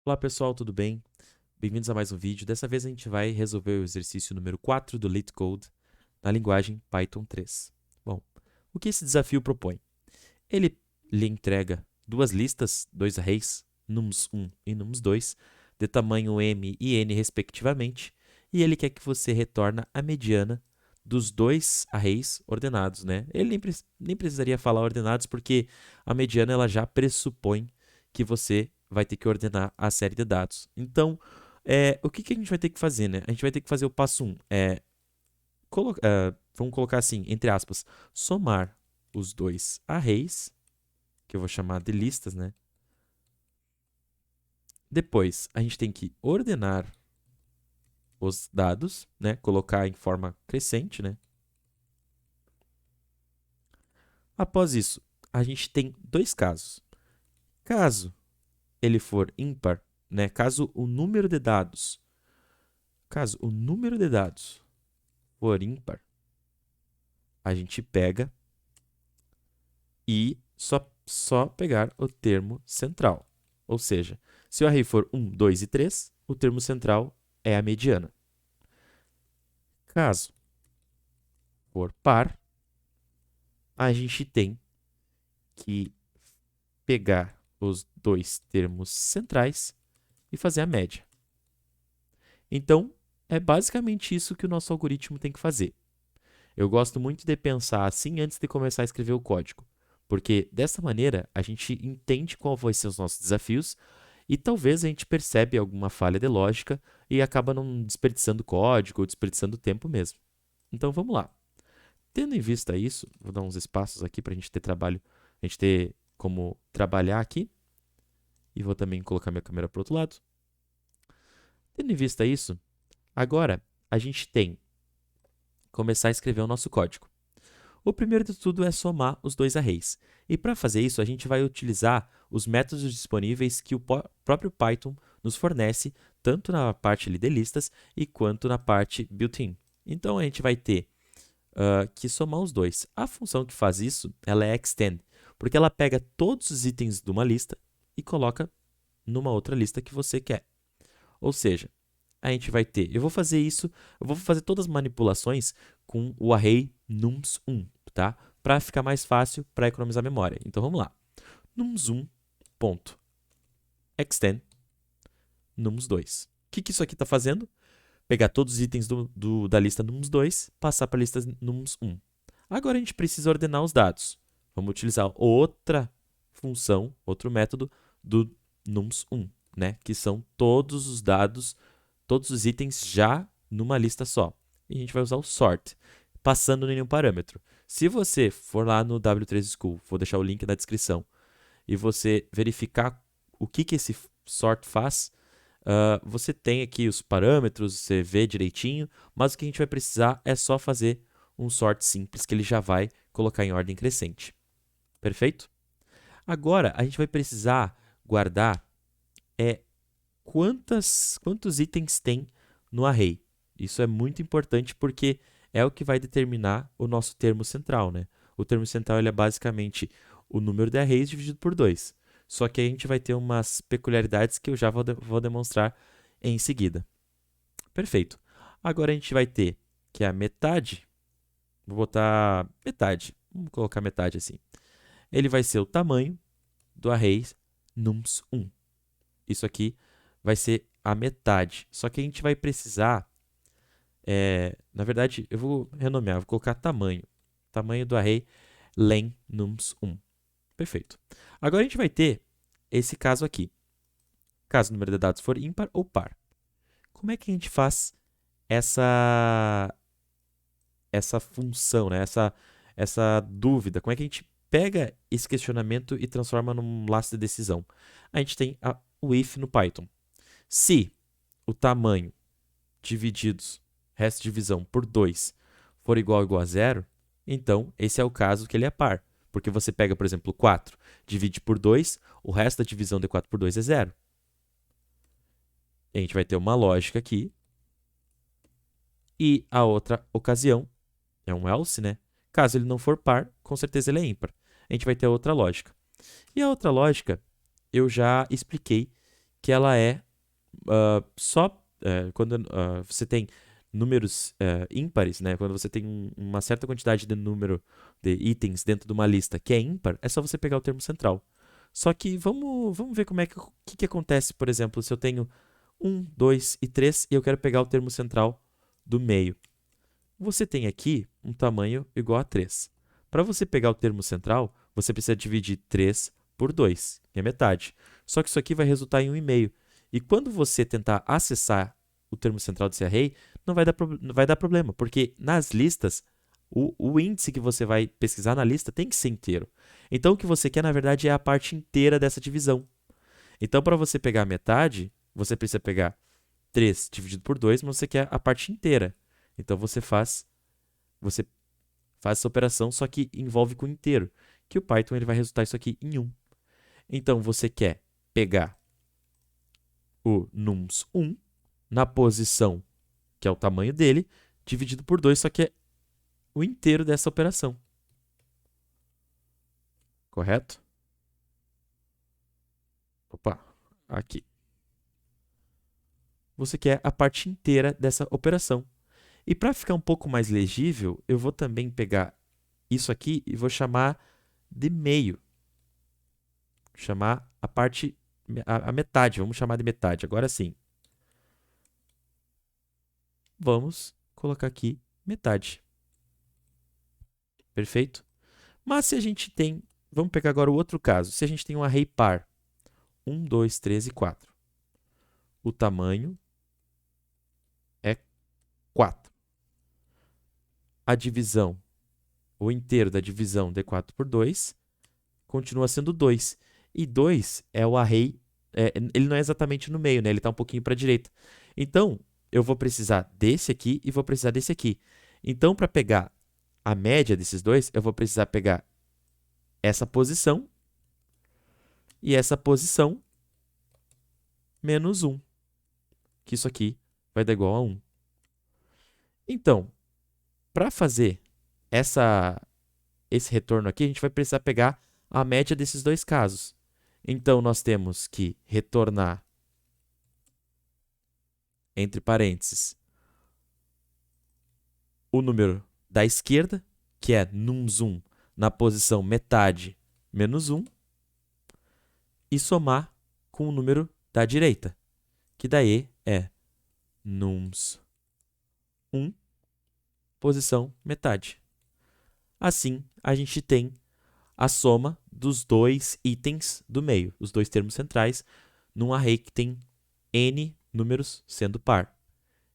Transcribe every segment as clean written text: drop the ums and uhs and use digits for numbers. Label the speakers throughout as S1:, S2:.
S1: Olá pessoal, tudo bem? Bem-vindos a mais um vídeo. Dessa vez a gente vai resolver o exercício número 4 do LeetCode na linguagem Python 3. Bom, o que esse desafio propõe? Ele lhe entrega duas listas, dois arrays, nums1 e nums2, de tamanho m e n respectivamente, e ele quer que você retorne a mediana dos dois arrays ordenados, né? Ele nem precisaria falar ordenados porque a mediana ela já pressupõe que você vai ter que ordenar a série de dados. Então, o que a gente vai ter que fazer, né? A gente vai ter que fazer o passo 1, vamos colocar assim, entre aspas, somar os dois arrays, que eu vou chamar de listas, né? Depois, a gente tem que ordenar os dados, né? Colocar em forma crescente, né? Após isso, a gente tem dois casos. Caso ele for ímpar, né? Caso o número de dados for ímpar, a gente pega e só pegar o termo central. Ou seja, se o array for 1, 2 e 3, o termo central é a mediana. Caso for par, a gente tem que pegar os dois termos centrais e fazer a média. Então, é basicamente isso que o nosso algoritmo tem que fazer. Eu gosto muito de pensar assim antes de começar a escrever o código, porque dessa maneira a gente entende qual vão ser os nossos desafios e talvez a gente percebe alguma falha de lógica e acaba não desperdiçando código ou desperdiçando tempo mesmo. Então vamos lá. Tendo em vista isso, vou dar uns espaços aqui para a gente ter como trabalhar aqui. E vou também colocar minha câmera para o outro lado. Tendo em vista isso, agora a gente tem que começar a escrever o nosso código. O primeiro de tudo é somar os dois arrays. E para fazer isso, a gente vai utilizar os métodos disponíveis que o próprio Python nos fornece, tanto na parte ali de listas e quanto na parte built-in. Então a gente vai ter que somar os dois. A função que faz isso, ela é extend, porque ela pega todos os itens de uma lista e coloca numa outra lista que você quer. Ou seja, a gente vai ter, eu vou fazer todas as manipulações com o array nums1, tá? Para ficar mais fácil para economizar memória. Então vamos lá. nums1.extend nums2. O que isso aqui está fazendo? Pegar todos os itens da lista nums2, passar para a lista nums1. Agora a gente precisa ordenar os dados. Vamos utilizar outra função, outro método do nums1, né? Que são todos os dados, todos os itens já numa lista só. E a gente vai usar o sort, passando nenhum parâmetro. Se você for lá no W3 School, vou deixar o link na descrição, e você verificar o que esse sort faz, você tem aqui os parâmetros, você vê direitinho, mas o que a gente vai precisar é só fazer um sort simples que ele já vai colocar em ordem crescente. Perfeito? Agora, a gente vai precisar guardar quantos itens tem no array. Isso é muito importante porque é o que vai determinar o nosso termo central, né? O termo central ele é basicamente o número de arrays dividido por 2. Só que a gente vai ter umas peculiaridades que eu já vou demonstrar em seguida. Perfeito. Agora a gente vai ter que a metade, vou botar metade, vamos colocar metade assim. Ele vai ser o tamanho do array nums1. Isso aqui vai ser a metade. Só que a gente vai precisar, na verdade, eu vou renomear, vou colocar tamanho. Tamanho do array len nums1. Perfeito. Agora a gente vai ter esse caso aqui. Caso o número de dados for ímpar ou par. Como é que a gente faz essa função, né? essa dúvida? Como é que a gente pega esse questionamento e transforma num laço de decisão? A gente tem o if no Python. Se o tamanho divididos, resto de divisão, por 2 for igual a 0, então esse é o caso que ele é par. Porque você pega, por exemplo, 4, divide por 2, o resto da divisão de 4 por 2 é 0. A gente vai ter uma lógica aqui. E a outra ocasião é um else, né? Caso ele não for par, com certeza ele é ímpar. A gente vai ter outra lógica. E a outra lógica, eu já expliquei que ela é só quando você tem números ímpares, né? Quando você tem uma certa quantidade de número de itens dentro de uma lista que é ímpar, é só você pegar o termo central. Só que vamos ver como é que acontece, por exemplo, se eu tenho 1, 2 e 3 e eu quero pegar o termo central do meio. Você tem aqui um tamanho igual a 3. Para você pegar o termo central, você precisa dividir 3 por 2, que é metade. Só que isso aqui vai resultar em 1,5. E quando você tentar acessar o termo central desse array, não vai dar problema, porque nas listas, o índice que você vai pesquisar na lista tem que ser inteiro. Então, o que você quer, na verdade, é a parte inteira dessa divisão. Então, para você pegar a metade, você precisa pegar 3 dividido por 2, mas você quer a parte inteira. Então, você faz essa operação, só que envolve com inteiro, que o Python ele vai resultar isso aqui em 1. Então, você quer pegar o nums1 na posição, que é o tamanho dele, dividido por 2, só que é o inteiro dessa operação. Correto? Opa, aqui. Você quer a parte inteira dessa operação. E para ficar um pouco mais legível, eu vou também pegar isso aqui e vou chamar de meio. Chamar a parte, a metade, vamos chamar de metade. Agora sim. Vamos colocar aqui metade. Perfeito? Mas se a gente tem, vamos pegar agora o outro caso. Se a gente tem um array par, 1, 2, 3 e 4. O tamanho é 4. A divisão, o inteiro da divisão de 4 por 2, continua sendo 2. E 2 é o array, ele não é exatamente no meio, né? Ele está um pouquinho para a direita. Então, eu vou precisar desse aqui e vou precisar desse aqui. Então, para pegar a média desses dois, eu vou precisar pegar essa posição e essa posição menos 1, que isso aqui vai dar igual a 1. Então, para fazer esse retorno aqui, a gente vai precisar pegar a média desses dois casos. Então, nós temos que retornar, entre parênteses, o número da esquerda, que é nums1 na posição metade menos 1, e somar com o número da direita, que daí é nums1 posição metade. Assim, a gente tem a soma dos dois itens do meio, os dois termos centrais, num array que tem n números sendo par.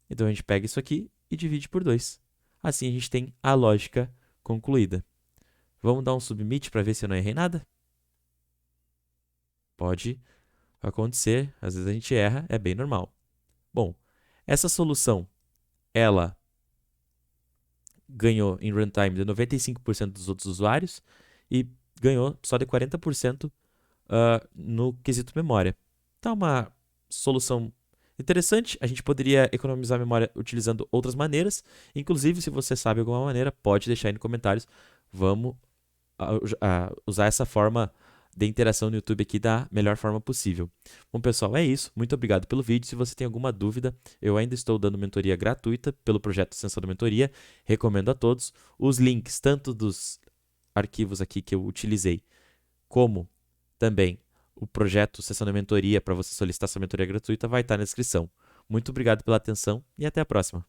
S1: Então, a gente pega isso aqui e divide por 2. Assim, a gente tem a lógica concluída. Vamos dar um submit para ver se eu não errei nada? Pode acontecer, às vezes a gente erra, é bem normal. Bom, essa solução, ela ganhou em runtime de 95% dos outros usuários e ganhou só de 40% no quesito memória. Então, é uma solução interessante. A gente poderia economizar memória utilizando outras maneiras. Inclusive, se você sabe alguma maneira, pode deixar aí nos comentários. Vamos usar essa forma de interação no YouTube aqui da melhor forma possível. Bom, pessoal, é isso. Muito obrigado pelo vídeo. Se você tem alguma dúvida, eu ainda estou dando mentoria gratuita pelo projeto Extensão da Mentoria. Recomendo a todos. Os links, tanto dos arquivos aqui que eu utilizei, como também o projeto Sessão da Mentoria para você solicitar sua mentoria gratuita, vai estar na descrição. Muito obrigado pela atenção e até a próxima.